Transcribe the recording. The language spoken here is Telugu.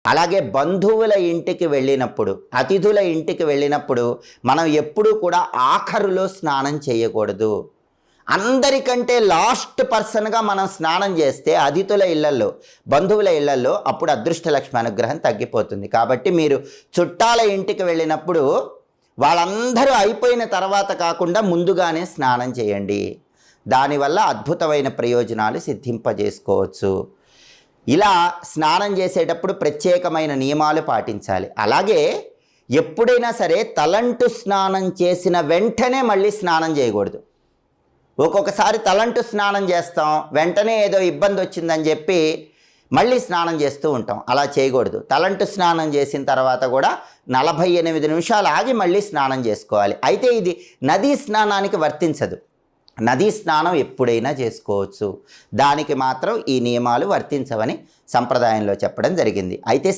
అలాగే బంధువుల ఇంటికి వెళ్ళినప్పుడు, అతిథుల ఇంటికి వెళ్ళినప్పుడు మనం ఎప్పుడూ కూడా ఆఖరులో స్నానం చేయకూడదు. అందరికంటే లాస్ట్ పర్సన్గా మనం స్నానం చేస్తే అతిథుల ఇళ్లల్లో, బంధువుల ఇళ్లల్లో అప్పుడు అదృష్టలక్ష్మి అనుగ్రహం తగ్గిపోతుంది. కాబట్టి మీరు చుట్టాల ఇంటికి వెళ్ళినప్పుడు వాళ్ళందరూ అయిపోయిన తర్వాత కాకుండా ముందుగానే స్నానం చేయండి. దానివల్ల అద్భుతమైన ప్రయోజనాలు సిద్ధింపజేసుకోవచ్చు. ఇలా స్నానం చేసేటప్పుడు ప్రత్యేకమైన నియమాలు పాటించాలి. అలాగే ఎప్పుడైనా సరే తలంటు స్నానం చేసిన వెంటనే మళ్ళీ స్నానం చేయకూడదు. ఒక్కొక్కసారి తలంటు స్నానం చేస్తాం, వెంటనే ఏదో ఇబ్బంది వచ్చిందని చెప్పి మళ్ళీ స్నానం చేస్తూ ఉంటాం. అలా చేయకూడదు. తలంటు స్నానం చేసిన తర్వాత కూడా 48 నిమిషాలు ఆగి మళ్ళీ స్నానం చేసుకోవాలి. అయితే ఇది నదీ స్నానానికి వర్తించదు. నదీ స్నానం ఎప్పుడైనా చేసుకోవచ్చు. దానికి మాత్రం ఈ నియమాలు వర్తించవని సంప్రదాయంలో చెప్పడం జరిగింది. అయితే